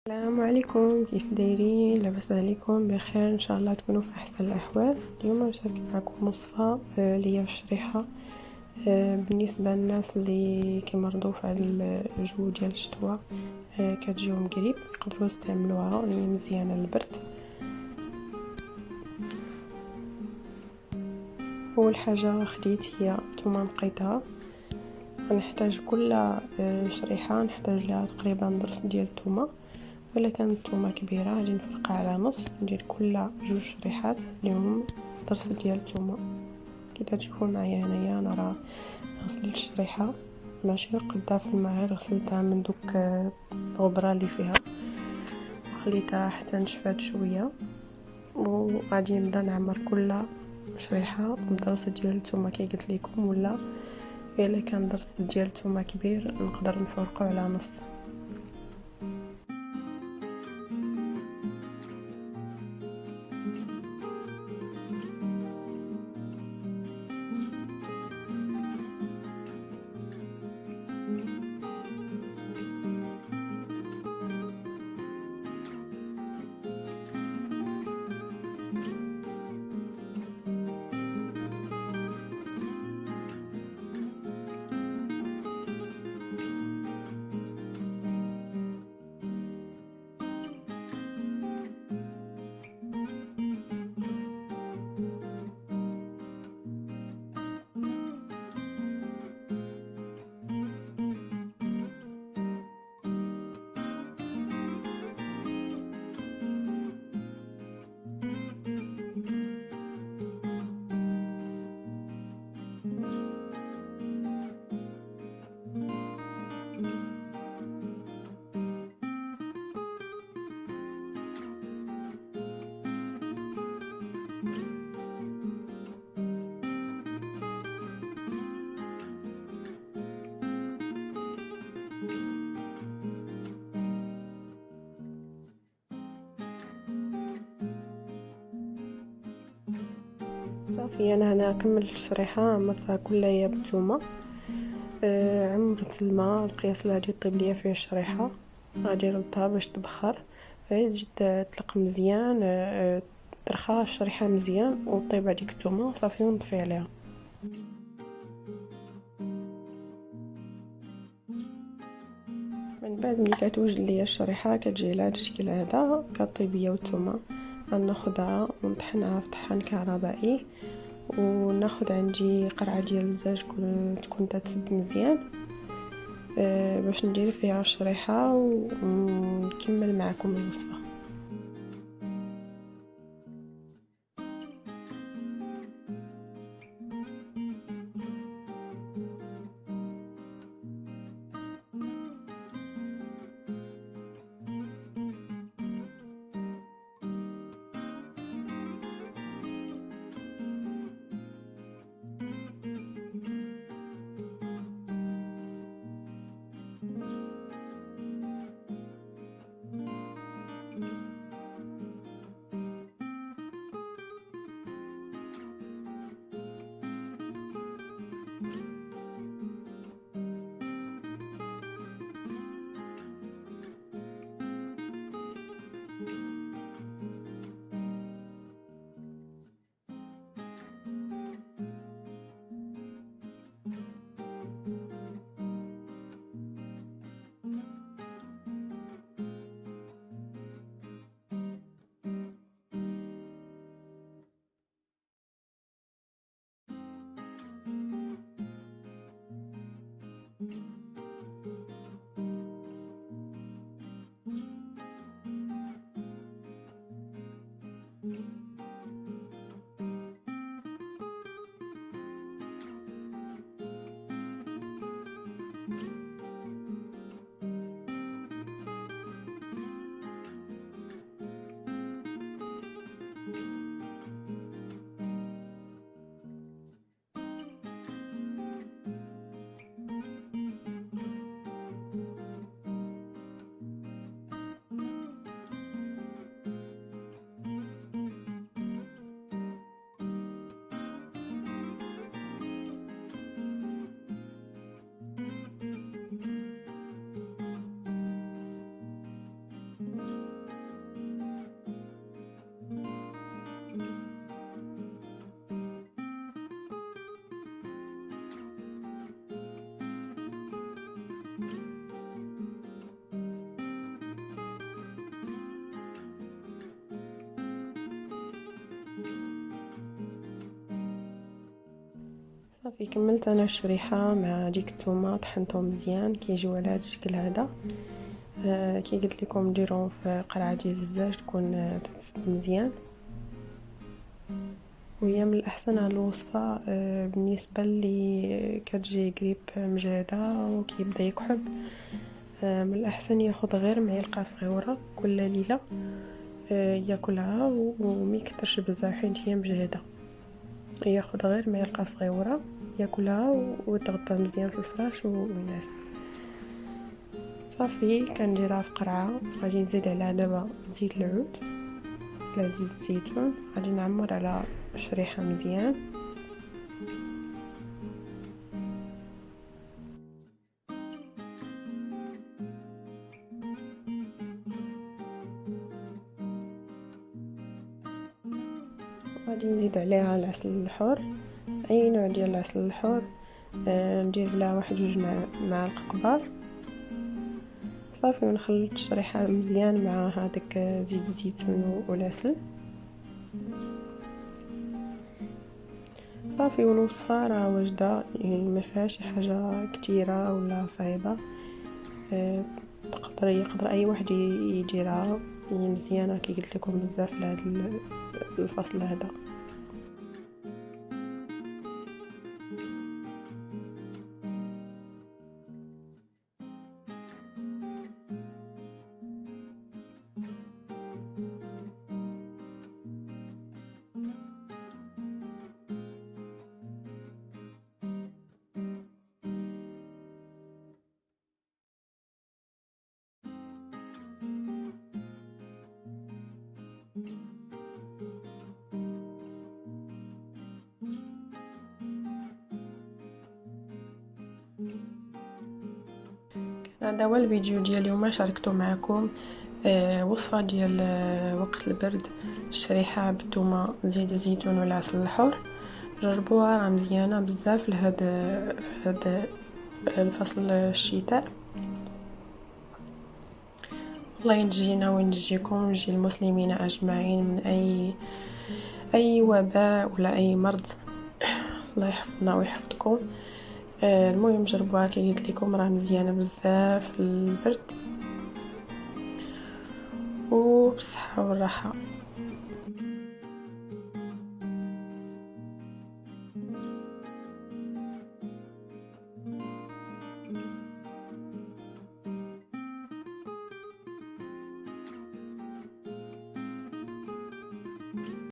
السلام عليكم، كيف دايرين؟ لاباس عليكم بخير ان شاء الله تكونوا في احسن الاحوال. اليوم نشارك معكم وصفه اللي هي الشريحه. بالنسبه للناس اللي كيمرضوا في هذا الجو ديال الشتوى، كتجيهم قريب، يقدروا يستعملوها، هي مزيانه للبرد. اول حاجه خديت هي ثومه نقيتها. غنحتاج كل شريحه نحتاج لها تقريبا ضرس ديال الثومه، ولا كانت الثومه كبيره غادي نفرقها على نص، ندير كل جوج شريحات اليوم ضرس ديال الثومه. كي تشوفوا معايا هنايا انا راه غسلت الشريحه، ماشي قدها في الماء، غسلتها من دوك الغبره اللي فيها وخليتها حتى نشفات شويه، وغادي نبدا نعمر كل شريحه بضرس ديال الثومه كي قلت لكم، ولا الا كان ضرس ديال الثومه كبير نقدر نفرقه على نص. صافي انا هنا كملت الشريحه، عمرتها كلها بالثومه. عمرت الماء القياس اللي غادي يطيب ليا فيه الشريحه، غادي نردها باش تبخر، تجي تطلق مزيان، رخا الشريحه مزيان وطيب هذيك الثومه صافي ونطفي عليها. من بعد ملي كتوجد ليا الشريحه كتجي على هذا الشكل هذا، كطيب هي والثومه. غناخدها ونطحنها في طحان كهربائي، وناخد عندي قرعه ديال الزاج تكون تتسد مزيان، باش ندير فيها الشريحه ونكمل معكم الوصفه. صافي كملت انا الشريحه مع ديك الثومه، طحنتهم مزيان كيجيو على هذا الشكل هذا. كي قلت لكم ديروهم في قرعه ديال الزاج تكون تتسد مزيان. وهي من الاحسن هاد الوصفه بالنسبه اللي كتجي قريب مجهده وكيبدا يكحب. من الاحسن ياخذ غير معلقه صغيره كل ليله ياكلها، وما يكثرش بزاف حيت هي مجهده. ياخذ غير معلقه صغيره ياكلها ويتغطى مزيان في الفراش وينعس. صافي كنديرها في قرعه. غادي نزيد عليها دابا زيت العود ولا زيت الزيتون. غادي نعمر على شريحه مزيان. غادي نزيد عليها العسل الحر، اي نوع ديال العسل الحر. ندير لها واحد 2 معالق كبار. صافي ونخلط الشريحه مزيان مع هذاك زيت الزيتون والعسل. صافي والوصفه راه واجده، يعني ما فيهاش حاجه كثيره ولا صعيبه. يقدر اي واحد يديرها. هي مزيانه كي قلت لكم بزاف لهذا الفصل هذا. هذا هو الفيديو ديال اليوم، شاركته معكم وصفه ديال وقت البرد، الشريحه بالثومه زيت الزيتون والعسل الحر. جربوها راه مزيانه بزاف لهذا الفصل الشتاء. الله ينجينا وينجيكم وينجي المسلمين اجمعين من اي وباء ولا اي مرض. الله يحفظنا ويحفظكم. المهم جربوها كي قلت لكم راه مزيانه بزاف للبرد. وبصحه والراحه.